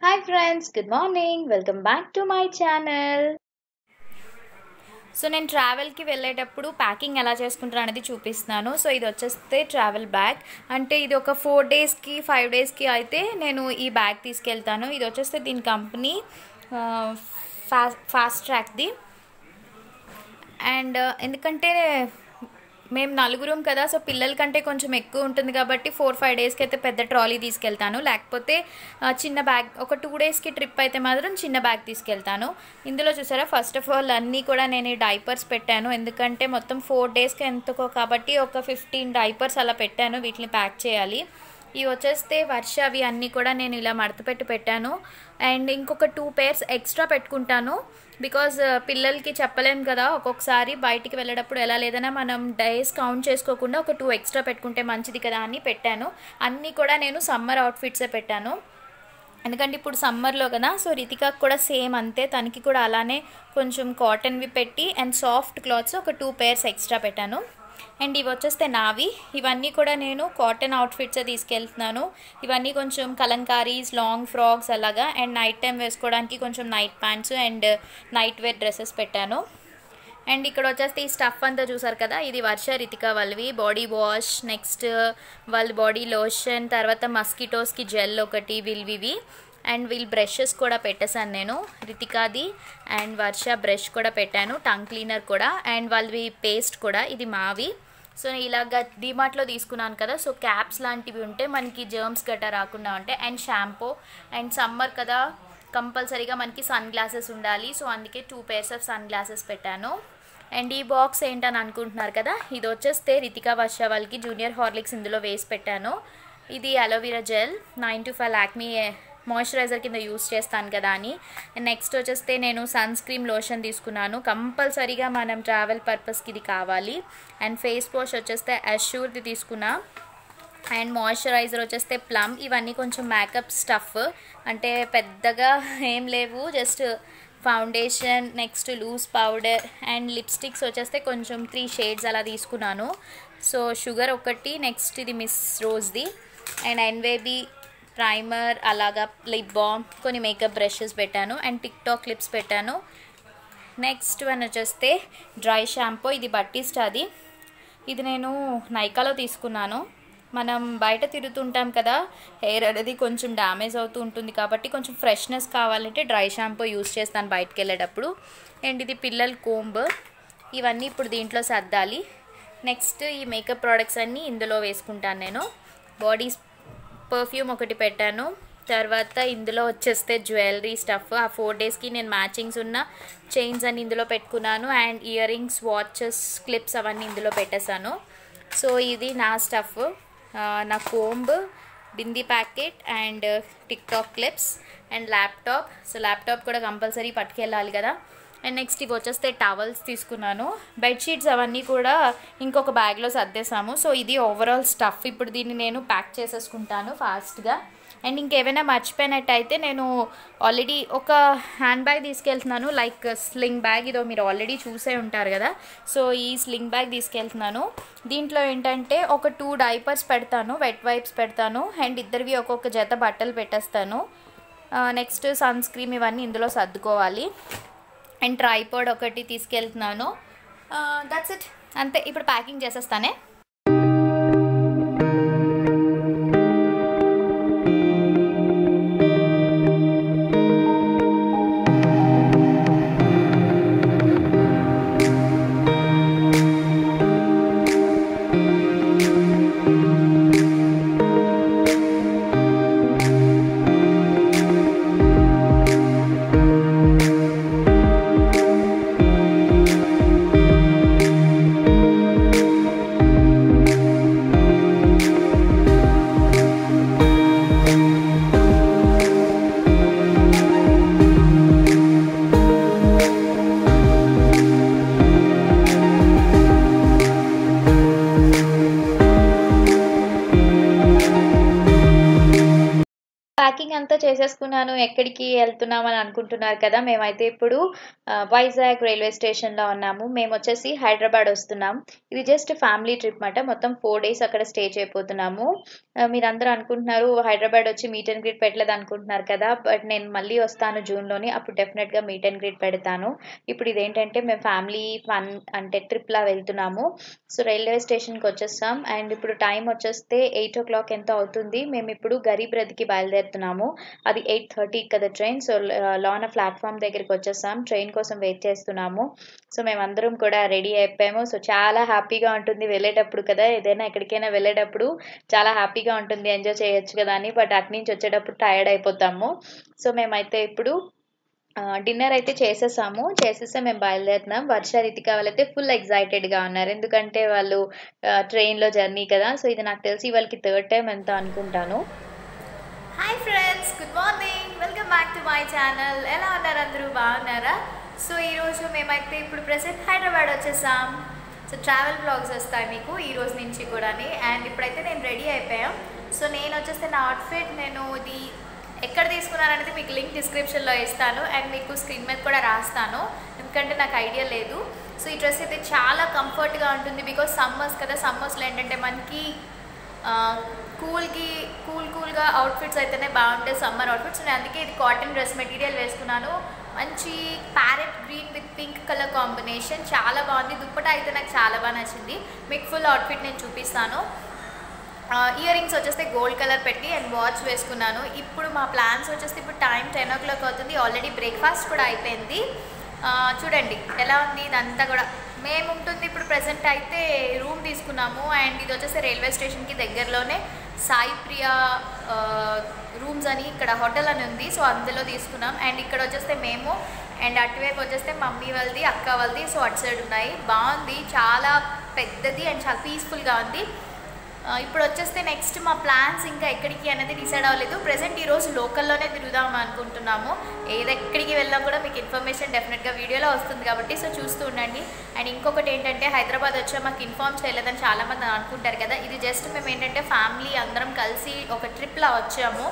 Hi friends, good morning. Welcome back to my channel. So నేను ట్రావెల్కి వెళ్ళేటప్పుడు packing ఎలా చేసుకుంటాను అనేది చూపిస్తున్నాను. సో ఇది వచ్చేస్తే ట్రావెల్ బ్యాగ్. అంటే ఇది ఒక 4 డేస్కి 5 డేస్కి అయితే నేను ఈ బ్యాగ్ తీసుకెళ్తాను. ఇది వచ్చేస్తే దీని కంపెనీ ఫాస్ట్ ట్రాక్ది. అండ్ ఎందుకంటే మేము నలుగురం కదా, సో పిల్లల కంటే కొంచెం ఎక్కువ ఉంటుంది కాబట్టి 4-5 డేస్కి అయితే పెద్ద ట్రాలీ తీసుకెళ్తాను. లేకపోతే చిన్న బ్యాగ్ ఒక 2 డేస్కి ట్రిప్ అయితే మాత్రం చిన్న బ్యాగ్ తీసుకెళ్తాను. ఇందులో చూసారా, ఫస్ట్ ఆఫ్ ఆల్ అన్నీ కూడా నేను డైపర్స్ పెట్టాను. ఎందుకంటే మొత్తం 4 డేస్కి ఎంతకో కాబట్టి ఒక 15 డైపర్స్ అలా పెట్టాను. వీటిని ప్యాక్ చేయాలి. ఇవి వచ్చేస్తే వర్ష అవి అన్నీ కూడా నేను ఇలా మడతపెట్టి పెట్టాను. అండ్ ఇంకొక 2 పేర్స్ ఎక్స్ట్రా పెట్టుకుంటాను. బికాజ్ పిల్లలకి చెప్పలేము కదా, ఒక్కొక్కసారి బయటికి వెళ్ళేటప్పుడు ఎలా లేదన్నా మనం డేస్ కౌంట్ చేసుకోకుండా ఒక 2 ఎక్స్ట్రా పెట్టుకుంటే మంచిది కదా అని పెట్టాను. అన్నీ కూడా నేను సమ్మర్ అవుట్ఫిట్సే పెట్టాను. ఎందుకంటే ఇప్పుడు సమ్మర్లో కదా, సో రితికాకు కూడా సేమ్ అంతే, తనకి కూడా అలానే కొంచెం కాటన్వి పెట్టి అండ్ సాఫ్ట్ క్లాత్స్ ఒక 2 పేర్స్ ఎక్స్ట్రా పెట్టాను. అండ్ ఇవి వచ్చేస్తే నావి. ఇవన్నీ కూడా నేను కాటన్ అవుట్ఫిట్సే తీసుకెళ్తున్నాను. ఇవన్నీ కొంచెం కలంకారీస్, లాంగ్ ఫ్రాక్స్ అలాగా, అండ్ నైట్ టైం వేసుకోవడానికి కొంచెం night pants and night wear dresses పెట్టాను. అండ్ ఇక్కడ వచ్చేస్తే ఈ స్టఫ్ అంతా చూసారు కదా, ఇది వర్ష రితిక వాళ్ళవి. బాడీ వాష్, నెక్స్ట్ వాళ్ళ బాడీ లోషన్, తర్వాత మస్కిటోస్కి జెల్ ఒకటి, విల్వివి అండ్ వీల్ బ్రషెస్ కూడా పెట్టేశాను నేను. రితికాది అండ్ వర్ష బ్రష్ కూడా పెట్టాను, టంగ్ క్లీనర్ కూడా, అండ్ వాళ్ళవి పేస్ట్ కూడా. ఇది మావి. సో ఇలాగ డిమార్ట్లో తీసుకున్నాను కదా, సో క్యాప్స్ లాంటివి ఉంటే మనకి జర్మ్స్ గట్రా రాకుండా ఉంటాయి. అండ్ షాంపూ, అండ్ సమ్మర్ కదా కంపల్సరీగా మనకి సన్ గ్లాసెస్ ఉండాలి. సో అందుకే 2 పేర్స్ ఆఫ్ సన్ గ్లాసెస్ పెట్టాను. అండ్ ఈ బాక్స్ ఏంటని అనుకుంటున్నారు కదా, ఇది వచ్చేస్తే రితికా వర్ష వాళ్ళకి జూనియర్ హార్లిక్స్ ఇందులో వేసి పెట్టాను. ఇది అలోవెరా జెల్ 925 లాక్మీ మాయిశ్చరైజర్ కింద యూస్ చేస్తాను కదా అని. నెక్స్ట్ వచ్చేస్తే నేను సన్ స్క్రీన్ లోషన్ తీసుకున్నాను. కంపల్సరీగా మనం ట్రావెల్ పర్పస్కి ఇది కావాలి. అండ్ ఫేస్ వాష్ వచ్చేస్తే అష్యూర్ది తీసుకున్నా. అండ్ మాయిశ్చరైజర్ వచ్చేస్తే ప్లమ్. ఇవన్నీ కొంచెం మేకప్ స్టఫ్, అంటే పెద్దగా ఏం లేవు, just foundation, next loose powder and lipsticks వచ్చేస్తే కొంచెం 3 షేడ్స్ అలా తీసుకున్నాను. సో షుగర్ ఒకటి, నెక్స్ట్ ఇది మిస్ రోజ్ది, అండ్ ఎన్వేబీ ప్రైమర్, అలాగా లిప్ బామ్, కొన్ని మేకప్ బ్రషెస్ పెట్టాను, అండ్ టిక్ టాక్ క్లిప్స్ పెట్టాను. నెక్స్ట్ వన్ వచ్చేస్తే డ్రై షాంపూ. ఇది బట్టిస్టాది. ఇది నేను నైకాలో తీసుకున్నాను. మనం బయట తిరుగుతుంటాం కదా, హెయిర్ అనేది కొంచెం డ్యామేజ్ అవుతూ ఉంటుంది కాబట్టి కొంచెం ఫ్రెష్నెస్ కావాలంటే డ్రై షాంపూ యూస్ చేస్తాను బయటకు వెళ్ళేటప్పుడు. అండ్ ఇది పిల్లల కోంబ్. ఇవన్నీ ఇప్పుడు దీంట్లో సర్దాలి. నెక్స్ట్ ఈ మేకప్ ప్రోడక్ట్స్ అన్నీ ఇందులో వేసుకుంటాను నేను. బాడీ పర్ఫ్యూమ్ ఒకటి పెట్టాను. తర్వాత ఇందులో వచ్చేస్తే జ్యువెలరీ స్టఫ్. ఆ 4 డేస్కి నేను మ్యాచింగ్స్ ఉన్న చైన్స్ అన్ని ఇందులో పెట్టుకున్నాను. And ear rings, watches, clips అవన్నీ ఇందులో పెట్టేశాను. సో ఇది నా స్టఫ్. నా comb, bindi packet and tic tac clips and laptop. So laptop కూడా కంపల్సరీ పట్టుకెళ్ళాలి కదా. అండ్ నెక్స్ట్ ఇవి వచ్చేస్తే టవల్స్ తీసుకున్నాను. బెడ్షీట్స్ అవన్నీ కూడా ఇంకొక బ్యాగ్లో సర్దేశాము. సో ఇది ఓవరాల్ స్టఫ్. ఇప్పుడు దీన్ని నేను ప్యాక్ చేసేసుకుంటాను ఫాస్ట్గా. అండ్ ఇంకేమైనా మర్చిపోయినట్టయితే నేను ఆల్రెడీ ఒక హ్యాండ్ బ్యాగ్ తీసుకెళ్తున్నాను, లైక్ స్లింగ్ బ్యాగ్. ఇదో మీరు ఆల్రెడీ చూసే ఉంటారు కదా. సో ఈ స్లింగ్ బ్యాగ్ తీసుకెళ్తున్నాను. దీంట్లో ఏంటంటే ఒక 2 డైపర్స్ పెడతాను, వెట్ వైప్స్ పెడతాను, అండ్ ఇద్దరివి ఒక్కొక్క జత బట్టలు పెట్టేస్తాను. నెక్స్ట్ సన్ స్క్రీన్ ఇవన్నీ ఇందులో సర్దుకోవాలి. అండ్ ట్రైపాడ్ ఒకటి తీసుకెళ్తున్నాను. దట్స్ ఇట్, అంతే. ఇప్పుడు ప్యాకింగ్ చేసేస్తానే. ప్యాకింగ్ అంతా చేసేసుకున్నాను. ఎక్కడికి ఎళ్తున్నామని అనుకుంటున్నారు కదా! మేమైతే ఇప్పుడు వైజాగ్ రైల్వే స్టేషన్‌లో ఉన్నాము. మేమొచ్చేసి హైదరాబాద్ వస్తున్నాం. ఇది జస్ట్ ఫ్యామిలీ ట్రిప్ మాట. మొత్తం 4 డేస్ అక్కడ స్టే చేయబోతున్నాము. మీరందరూ అనుకుంటున్నారు హైదరాబాద్ వచ్చి మీట్ అండ్ గ్రీట్ పెట్టలేదనుకుంటున్నారు కదా! బట్ నేను మళ్ళీ వస్తాను జూన్‌లోని. అప్పుడు డెఫినెట్‌గా మీట్ అండ్ గ్రీట్ పెడతాను. ఇప్పుడు ఇదేంటంటే మేము ఫ్యామిలీ ఫన్ అంటే ట్రిప్‌లా వెళ్తున్నాము. సో, రైల్వే స్టేషన్‌కొచ్చేసాం. అండ్ ఇప్పుడు టైం వచ్చేస్తే 8:00 ఎంతో అవుతుంది. మేమిప్పుడు గరీబ్ రథ్‌కి బయలుదేరుతున్నాము. అది 8:30 కదా ట్రైన్. సో, లోన ప్లాట్‌ఫామ్ దగ్గరికొచ్చేసాం. ట్రైన్ కోసం వెయిట్ చేస్తున్నాము. సో, మేమందరం కూడా రెడీ అయిపోయాము. సో, చాలా హ్యాపీగా ఉంటుంది వెళ్ళేటప్పుడు కదా! ఏదైనా ఎక్కడికైనా వెళ్ళేటప్పుడు చాలా హ్యాపీగా ఉంటుంది. ఎంజాయ్ చేయొచ్చు కదా అని. బట్ అటునుంచి వచ్చేటప్పుడు టైర్డ్ అయిపోతాము. సో, మేమైతే ఇప్పుడు డిన్నర్ అయితే చేసేసాము. చేసేసి మేము బయలుదేరుతున్నాం. వర్ష, రితిక వాళ్ళైతే ఫుల్ ఎక్సైటెడ్‌గా ఉన్నారు. ఎందుకంటే వాళ్ళు ట్రైన్‌లో జర్నీ కదా! సో, ఇది నాకు తెలిసి వాళ్ళకి థర్డ్ టైమ్ ఎంతో అనుకుంటాను. Hi friends, good morning. Welcome back to my channel. ఎలా ఉన్నారు అందరూ? బాగున్నారా? సో, ఈరోజు మేమైతే ఇప్పుడు ప్రెజెంట్ హైదరాబాద్ వచ్చేసాం. సో, ట్రావెల్ బ్లాగ్స్ వస్తాయి మీకు ఈ రోజు నుంచి కూడాని. అండ్ ఇప్పుడైతే నేను రెడీ అయిపోయాం. సో, నేను వచ్చేస్తే నా అవుట్ఫిట్ నేను ఇది ఎక్కడ తీసుకున్నాననేది మీకు లింక్ డిస్క్రిప్షన్లో ఇస్తాను. అండ్ మీకు స్క్రీన్ మీద కూడా రాస్తాను, ఎందుకంటే నాకు ఐడియా లేదు. సో, ఈ డ్రెస్ అయితే చాలా కంఫర్ట్గా ఉంటుంది. బికాజ్ సమ్మర్స్ కదా, సమ్మర్స్లో ఏంటంటే మనకి కూల్గా అవుట్ఫిట్స్ అయితేనే బాగుంటాయి సమ్మర్ అవుట్ఫిట్స్. నేను అందుకే ఇది కాటన్ డ్రెస్ మెటీరియల్ వేసుకున్నాను. మంచి parrot green with pink colour combination, చాలా బాగుంది. దుప్పటా అయితే నాకు చాలా బాగా నచ్చింది. మీకు ఫుల్ అవుట్ఫిట్ నేను చూపిస్తాను. ఇయర్ రింగ్స్ వచ్చేస్తే గోల్డ్ కలర్ పెట్టి అండ్ వాచ్ వేసుకున్నాను. ఇప్పుడు మా ప్లాన్స్ వచ్చేస్తే ఇప్పుడు టైం 10:00 అవుతుంది. ఆల్రెడీ బ్రేక్ఫాస్ట్ కూడా అయిపోయింది. చూడండి ఎలా ఉంది ఇదంతా కూడా. మేము ఉంటుంది ఇప్పుడు ప్రజెంట్ అయితే రూమ్ తీసుకున్నాము. అండ్ ఇది వచ్చేసి రైల్వే స్టేషన్కి దగ్గరలోనే సాయి ప్రియా రూమ్స్ అని ఇక్కడ హోటల్ అని ఉంది. సో, అందులో తీసుకున్నాం. అండ్ ఇక్కడ వచ్చేస్తే మేము, అండ్ అటువైపు వచ్చేస్తే మమ్మీ వాళ్ళది, అక్క వాళ్ళది. సో, అటు సైడ్ ఉన్నాయి. బాగుంది, చాలా పెద్దది అండ్ చాలా పీస్ఫుల్గా ఉంది. ఇప్పుడు వచ్చేస్తే నెక్స్ట్ మా ప్లాన్స్ ఇంకా ఎక్కడికి అనేది డిసైడ్ అవ్వలేదు. ప్రజెంట్ ఈరోజు లోకల్లోనే తిరుగుదాం అనుకుంటున్నాము. ఎక్కడికి వెళ్ళాం కూడా మీకు ఇన్ఫర్మేషన్ డెఫినెట్గా వీడియోలో వస్తుంది కాబట్టి సో చూస్తూ ఉండండి. అండ్ ఇంకొకటి ఏంటంటే హైదరాబాద్ వచ్చా మాకు ఇన్ఫార్మ్ చేయలేదని చాలామంది అనుకుంటారు కదా. ఇది జస్ట్ మేము ఏంటంటే ఫ్యామిలీ అందరం కలిసి ఒక ట్రిప్లా వచ్చాము.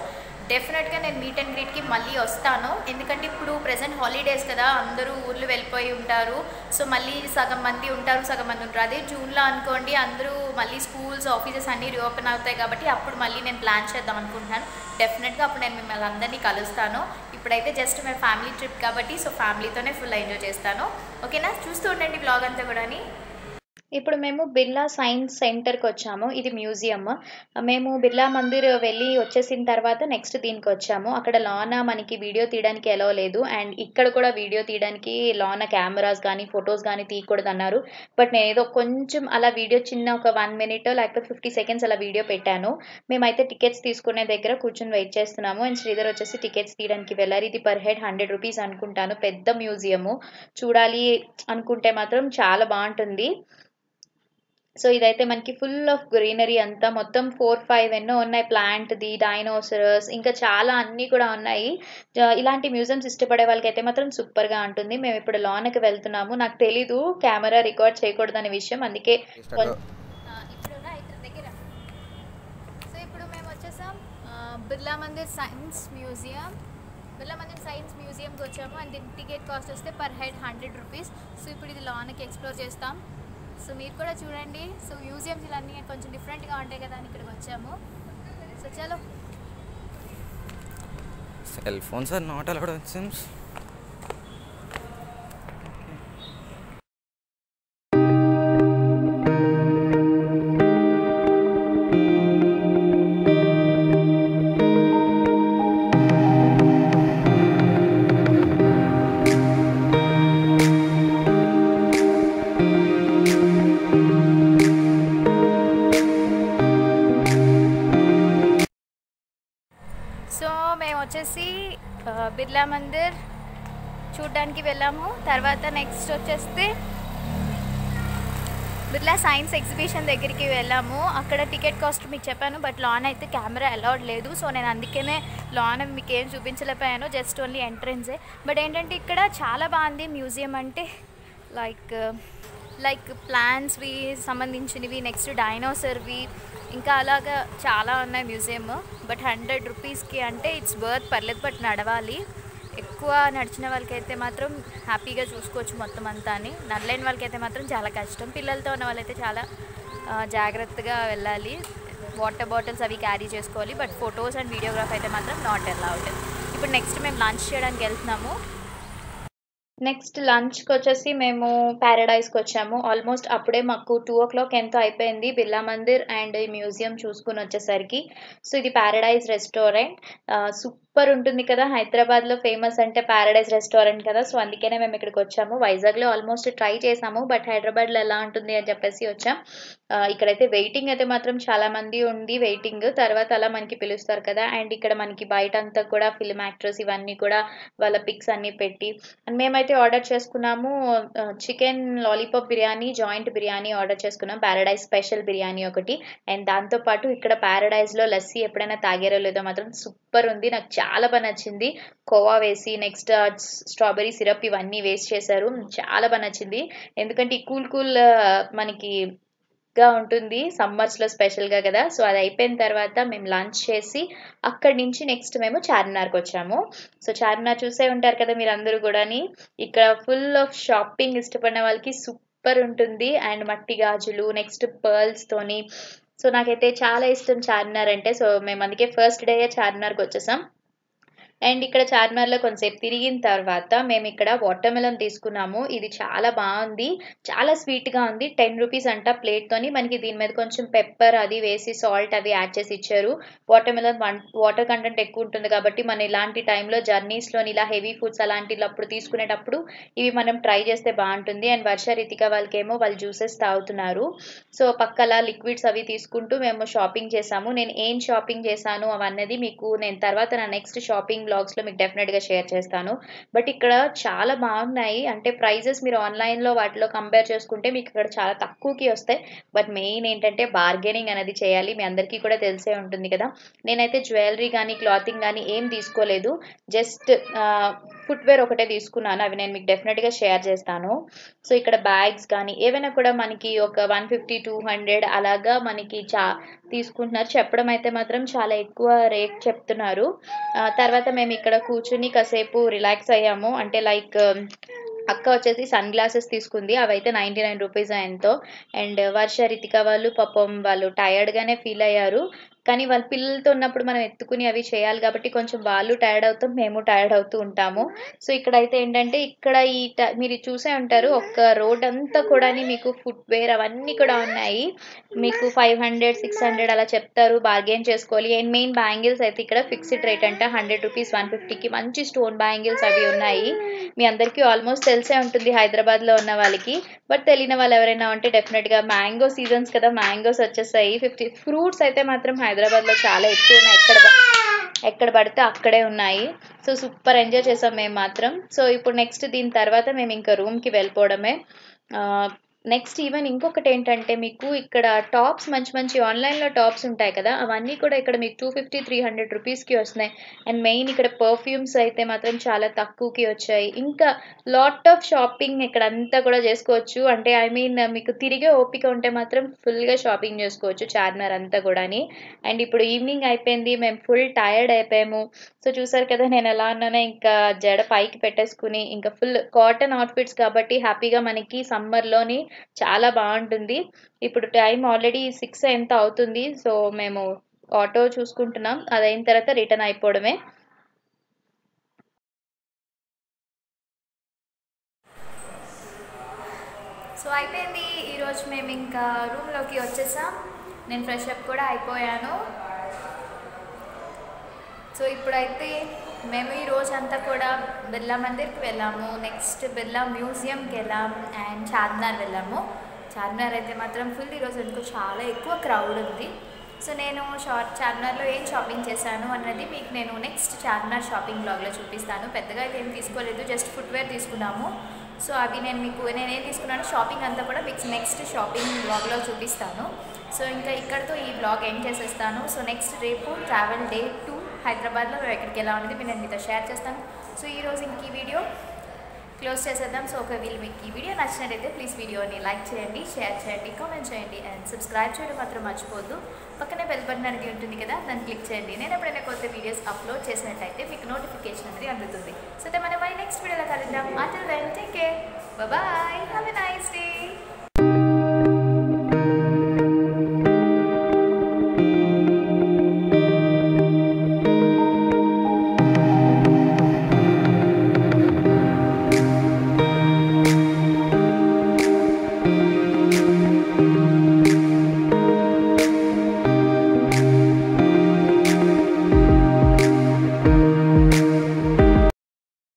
డెఫినెట్గా నేను మీట్ అండ్ గ్రీట్కి మళ్ళీ వస్తాను. ఎందుకంటే ఇప్పుడు ప్రజెంట్ హాలిడేస్ కదా, అందరూ ఊర్లు వెళ్ళిపోయి ఉంటారు. సో మళ్ళీ సగం మంది ఉంటారు, సగం మంది ఉంటారు. అదే జూన్లో అనుకోండి అందరూ మళ్ళీ స్కూల్స్ ఆఫీసెస్ అన్నీ రీఓపెన్ అవుతాయి కాబట్టి అప్పుడు మళ్ళీ నేను ప్లాన్ చేద్దాం అనుకుంటున్నాను. డెఫినెట్గా అప్పుడు నేను మిమ్మల్ని అందరినీ కలుస్తాను. ఇప్పుడైతే జస్ట్ మేము ఫ్యామిలీ ట్రిప్ కాబట్టి సో ఫ్యామిలీతోనే ఫుల్ ఎంజాయ్ చేస్తాను. ఓకేనా, చూస్తూ ఉండండి బ్లాగ్ అంతా కూడా. ఇప్పుడు మేము బిర్లా సైన్స్ సెంటర్కి వచ్చాము. ఇది మ్యూజియం. మేము బిర్లా మందిర్ వెళ్ళి వచ్చేసిన తర్వాత నెక్స్ట్ దీనికి వచ్చాము. అక్కడ లోన మనకి వీడియో తీయడానికి ఎలో లేదు. అండ్ ఇక్కడ కూడా వీడియో తీయడానికి లోన కెమెరాస్ కానీ ఫొటోస్ కానీ తీయకూడదు అన్నారు. బట్ నేను ఏదో కొంచెం అలా వీడియో చిన్న ఒక 1 minute లేకపోతే 50 seconds అలా వీడియో పెట్టాను. మేమైతే టికెట్స్ తీసుకునే దగ్గర కూర్చొని వెయిట్ చేస్తున్నాము. అండ్ శ్రీధర్ వచ్చేసి టికెట్స్ తీయడానికి వెళ్ళారు. ఇది పర్ హెడ్ 100 rupees అనుకుంటాను. పెద్ద మ్యూజియము, చూడాలి అనుకుంటే మాత్రం చాలా బాగుంటుంది. సో ఇదైతే మనకి ఫుల్ ఆఫ్ గ్రీనరీ అంతా మొత్తం 4-5 ఎన్నో ఉన్నాయి. ప్లాంట్ది, డైనోసరస్, ఇంకా చాలా అన్నీ కూడా ఉన్నాయి. ఇలాంటి మ్యూజియంస్ ఇష్టపడే వాళ్ళకైతే మాత్రం సూపర్గా ఉంటుంది. మేము ఇప్పుడు లోనకి వెళ్తున్నాము. నాకు తెలీదు కెమెరా రికార్డ్ చేయకూడదు అనే విషయం, అందుకే సో ఇప్పుడు మేము వచ్చేసాం Birla Mandir science museum. Birla Mandir science మ్యూజియంకి వచ్చాము. అండ్ దీని టికెట్ కాస్ట్ వస్తే పర్ హెడ్ 100 rupees. సో ఇప్పుడు ఇది లోనకి ఎక్స్ప్లోర్ చేస్తాం. సో మీరు కూడా చూడండి. సో మ్యూజియంస్ ఇవన్నీ కొంచెం డిఫరెంట్గా ఉంటాయి కదా అని ఇక్కడికి వచ్చాము. సో చలో. Cell phones are not allowed it seems. So మేము వచ్చేసి బిర్లా మందిర్ చూడడానికి వెళ్ళాము. తర్వాత నెక్స్ట్ వచ్చేస్తే బిర్లా సైన్స్ ఎగ్జిబిషన్ దగ్గరికి వెళ్ళాము. అక్కడ టికెట్ కాస్ట్ మీకు చెప్పాను, బట్ లాన్ అయితే కెమెరా అలౌడ్ లేదు. సో నేను అందుకనే లాన్ మీకు ఏం చూపించలేకపోయాను, జస్ట్ ఓన్లీ ఎంట్రన్సే. బట్ ఏంటంటే ఇక్కడ చాలా బాగుంది మ్యూజియం. అంటే లైక్ ప్లాంట్స్వి సంబంధించినవి, నెక్స్ట్ డైనోసర్వి, ఇంకా అలాగా చాలా ఉన్నాయి మ్యూజియం. బట్ 100 రూపీస్కి అంటే ఇట్స్ వర్త్, పర్లేదు. బట్ నడవాలి. ఎక్కువ నడిచిన వాళ్ళకైతే మాత్రం హ్యాపీగా చూసుకోవచ్చు మొత్తం అంతా అని. నడలేని వాళ్ళకైతే మాత్రం చాలా కష్టం. పిల్లలతో ఉన్న వాళ్ళైతే చాలా జాగ్రత్తగా వెళ్ళాలి. వాటర్ బాటిల్స్ అవి క్యారీ చేసుకోవాలి. బట్ ఫొటోస్ అండ్ వీడియోగ్రాఫ్ అయితే మాత్రం నాట్ అలౌడ్. ఇప్పుడు నెక్స్ట్ మేము లంచ్ చేయడానికి వెళ్తున్నాము. నెక్స్ట్ లంచ్కి వచ్చేసి మేము ప్యారడైజ్కి వచ్చాము. ఆల్మోస్ట్ అప్పుడే మాకు 2 o'clock ఎంతో అయిపోయింది బిర్లా మందిర్ అండ్ ఈ మ్యూజియం చూసుకుని వచ్చేసరికి. సో ఇది ప్యారడైజ్ రెస్టారెంట్. సూపర్ ఉంటుంది కదా, హైదరాబాద్లో ఫేమస్ అంటే ప్యారడైజ్ రెస్టారెంట్ కదా. సో అందుకనే మేము ఇక్కడికి వచ్చాము. వైజాగ్లో ఆల్మోస్ట్ ట్రై చేసాము, బట్ హైదరాబాద్లో ఎలా ఉంటుంది అని చెప్పేసి వచ్చాం. ఇక్కడైతే వెయిటింగ్ అయితే మాత్రం చాలా మంది ఉంది వెయిటింగ్. తర్వాత అలా మనకి పిలుస్తారు కదా. అండ్ ఇక్కడ మనకి బయట అంతా కూడా ఫిల్మ్ యాక్టర్స్ ఇవన్నీ కూడా వాళ్ళ పిక్స్ అన్నీ పెట్టి. అండ్ మేమైతే ఆర్డర్ చేసుకున్నాము chicken lollipop biryani, joint biryani order చేసుకున్నాం. ప్యారడైజ్ స్పెషల్ బిర్యానీ ఒకటి. అండ్ దాంతోపాటు ఇక్కడ ప్యారడైజ్లో లస్సీ ఎప్పుడైనా తాగారో లేదో మాత్రం సూపర్ ఉంది. నాకు చాలా బాగా నచ్చింది. కోవా వేసి నెక్స్ట్ స్ట్రాబెరీ సిరప్ ఇవన్నీ వేస్ట్ చేశారు. చాలా బాగా నచ్చింది. ఎందుకంటే ఈ కూల్ మనకి గా ఉంటుంది సమ్మర్స్లో స్పెషల్గా కదా. సో అది అయిపోయిన తర్వాత మేము లంచ్ చేసి అక్కడి నుంచి నెక్స్ట్ మేము చార్మినార్కి వచ్చాము. సో చార్మినార్ చూసే ఉంటారు కదా మీరు అందరూ కూడాని. ఇక్కడ ఫుల్ ఆఫ్ షాపింగ్ ఇష్టపడిన వాళ్ళకి సూపర్ ఉంటుంది. అండ్ మట్టి గాజులు నెక్స్ట్ పర్ల్స్తోని. సో నాకైతే చాలా ఇష్టం చార్మినార్ అంటే. సో మేము అందుకే ఫస్ట్ డే చార్మినార్కి వచ్చేసాం. అండ్ ఇక్కడ చార్మినార్లో కొంతసేపు తిరిగిన తర్వాత మేము ఇక్కడ వాటర్ మెలన్ తీసుకున్నాము. ఇది చాలా బాగుంది, చాలా స్వీట్గా ఉంది. 10 రూపీస్ అంట ప్లేట్తోని. మనకి దీని మీద కొంచెం పెప్పర్ అది వేసి సాల్ట్ అవి యాడ్ చేసి ఇచ్చారు. వాటర్ మెలన్ వాటర్ కంటెంట్ ఎక్కువ ఉంటుంది కాబట్టి మనం ఇలాంటి టైంలో జర్నీస్లోని ఇలా హెవీ ఫుడ్స్ అలాంటిప్పుడు తీసుకునేటప్పుడు ఇవి మనం ట్రై చేస్తే బాగుంటుంది. అండ్ వర్ష రితిక వాళ్ళకేమో వాళ్ళు జ్యూసెస్ తాగుతున్నారు. సో పక్కల లిక్విడ్స్ అవి తీసుకుంటూ మేము షాపింగ్ చేసాము. నేను ఏం షాపింగ్ చేశాను అవన్నది మీకు నేను తర్వాత నా నెక్స్ట్ షాపింగ్ బ్లాగ్స్లో మీకు డెఫినెట్గా షేర్ చేస్తాను. బట్ ఇక్కడ చాలా బాగున్నాయి. అంటే ప్రైజెస్ మీరు ఆన్లైన్లో వాటిలో కంపేర్ చేసుకుంటే మీకు ఇక్కడ చాలా తక్కువకి వస్తాయి. బట్ మెయిన్ ఏంటంటే బార్గెనింగ్ అనేది చేయాలి. మీ అందరికీ కూడా తెలిసే ఉంటుంది కదా. నేనైతే జ్యువెలరీ కానీ క్లాతింగ్ కానీ ఏం తీసుకోలేదు. జస్ట్ ఫుట్వేర్ ఒకటే తీసుకున్నాను. అవి నేను మీకు డెఫినెట్గా షేర్ చేస్తాను. సో ఇక్కడ బ్యాగ్స్ కానీ ఏవైనా కూడా మనకి ఒక 150-200 అలాగా మనకి తీసుకుంటున్నారు. చెప్పడం అయితే మాత్రం చాలా ఎక్కువ రేట్ చెప్తున్నారు. తర్వాత మేము ఇక్కడ కూర్చుని కాసేపు రిలాక్స్ అయ్యాము. అంటే లైక్ అక్క వచ్చేసి సన్ గ్లాసెస్ తీసుకుంది. అవైతే 99 రూపీస్ ఎంతో. అండ్ వర్ష రితిక వాళ్ళు పాపం వాళ్ళు టయర్డ్గానే ఫీల్ అయ్యారు. కానీ వాళ్ళ పిల్లలతో ఉన్నప్పుడు మనం ఎత్తుకుని అవి చేయాలి కాబట్టి కొంచెం వాళ్ళు టైర్డ్ అవుతాం, మేము టైర్డ్ అవుతూ ఉంటాము. సో ఇక్కడైతే ఏంటంటే ఇక్కడ మీరు చూసే ఉంటారు ఒక రోడ్ అంతా కూడా మీకు ఫుట్వేర్ అవన్నీ కూడా ఉన్నాయి. మీకు 500-600 అలా చెప్తారు, బార్గెన్ చేసుకోవాలి. అండ్ మెయిన్ బ్యాంగిల్స్ అయితే ఇక్కడ ఫిక్స్డ్ రేట్ అంటే 100 రూపీస్ 150కి మంచి స్టోన్ బ్యాంగిల్స్ అవి ఉన్నాయి. మీ అందరికీ ఆల్మోస్ట్ తెలిసే ఉంటుంది హైదరాబాద్లో ఉన్న వాళ్ళకి. బట్ తెలియని వాళ్ళు ఎవరైనా ఉంటే డెఫినెట్గా మ్యాంగో సీజన్స్ కదా, మ్యాంగోస్ వచ్చేసాయి. 50 ఫ్రూట్స్ అయితే మాత్రం హైదరాబాద్లో చాలా ఎక్కువ ఉన్నాయి. ఎక్కడ పడితే అక్కడే ఉన్నాయి. సో సూపర్ ఎంజాయ్ చేసాం మేము మాత్రం. సో ఇప్పుడు నెక్స్ట్ దీని తర్వాత మేము ఇంకా రూమ్కి వెళ్ళిపోవడమే. నెక్స్ట్ ఈవెన్ ఇంకొకటి ఏంటంటే మీకు ఇక్కడ టాప్స్ మంచి ఆన్లైన్లో టాప్స్ ఉంటాయి కదా, అవన్నీ కూడా ఇక్కడ మీకు 250-300 రూపీస్కి వస్తున్నాయి. అండ్ మెయిన్ ఇక్కడ పర్ఫ్యూమ్స్ అయితే మాత్రం చాలా తక్కువకి వచ్చాయి. ఇంకా లాట్ ఆఫ్ షాపింగ్ ఇక్కడ అంతా కూడా చేసుకోవచ్చు. అంటే ఐ మీన్ మీకు తిరిగే ఓపిక ఉంటే మాత్రం ఫుల్గా షాపింగ్ చేసుకోవచ్చు చార్మినార్ అంతా కూడాని. అండ్ ఇప్పుడు ఈవినింగ్ అయిపోయింది, మేము ఫుల్ టైర్డ్ అయిపోయాము. సో చూసారు కదా నేను ఎలా ఉన్నానో, ఇంకా జడ పైకి పెట్టేసుకుని ఇంకా ఫుల్ కాటన్ అవుట్ఫిట్స్ కాబట్టి హ్యాపీగా మనకి సమ్మర్లోని చాలా బాగుంటుంది. ఇప్పుడు టైం ఆల్రెడీ 6 ఎంత అవుతుంది. సో మేము ఆటో చూసుకుంటున్నాం. అదైన తర్వాత రిటర్న్ అయిపోవడమే. సో అయిపోయింది. ఈరోజు మేము ఇంకా రూమ్లోకి వచ్చేసాం. నేను ఫ్రెష్ అప్ కూడా అయిపోయాను. సో ఇప్పుడైతే మేము ఈ రోజంతా కూడా బిర్లా మందిర్కి వెళ్ళాము, నెక్స్ట్ బిర్లా మ్యూజియంకి వెళ్ళాం, అండ్ చార్మినార్ వెళ్ళాము. చార్మినార్ అయితే మాత్రం ఫుల్ ఈరోజు ఎందుకో చాలా ఎక్కువ క్రౌడ్ ఉంది. సో నేను చార్మినార్లో ఏం షాపింగ్ చేశాను అన్నది మీకు నేను నెక్స్ట్ చార్మినార్ షాపింగ్ బ్లాగ్లో చూపిస్తాను. పెద్దగా అయితే ఏం తీసుకోలేదు, జస్ట్ ఫుట్వేర్ తీసుకున్నాము. సో అవి నేనేం తీసుకున్నాను షాపింగ్ అంతా కూడా మీకు నెక్స్ట్ షాపింగ్ బ్లాగ్లో చూపిస్తాను. సో ఇంకా ఇక్కడితో ఈ బ్లాగ్ ఎండ్ చేసేస్తాను. సో నెక్స్ట్ రేపు ట్రావెల్ డే 2 హైదరాబాద్లో ఎక్కడికి ఎలా ఉంది నేను మీతో షేర్ చేస్తాను. సో ఈరోజు ఇంక ఈ వీడియో క్లోజ్ చేసేద్దాం. సో ఒకవేళ మీకు ఈ వీడియో నచ్చినట్టయితే ప్లీజ్ వీడియోని లైక్ చేయండి, షేర్ చేయండి, కామెంట్ చేయండి అండ్ సబ్స్క్రైబ్ చేయడం మాత్రం మర్చిపోవద్దు. పక్కనే బెల్ బటన్ అనేది ఉంటుంది కదా, దాన్ని క్లిక్ చేయండి. నేను ఎప్పుడైనా కొత్త వీడియోస్ అప్లోడ్ చేసినట్టయితే మీకు నోటిఫికేషన్ అనేది అందుతుంది. సో మనం మరి నెక్స్ట్ వీడియోలో కలుద్దాం. Until then take care, bye, have a nice day.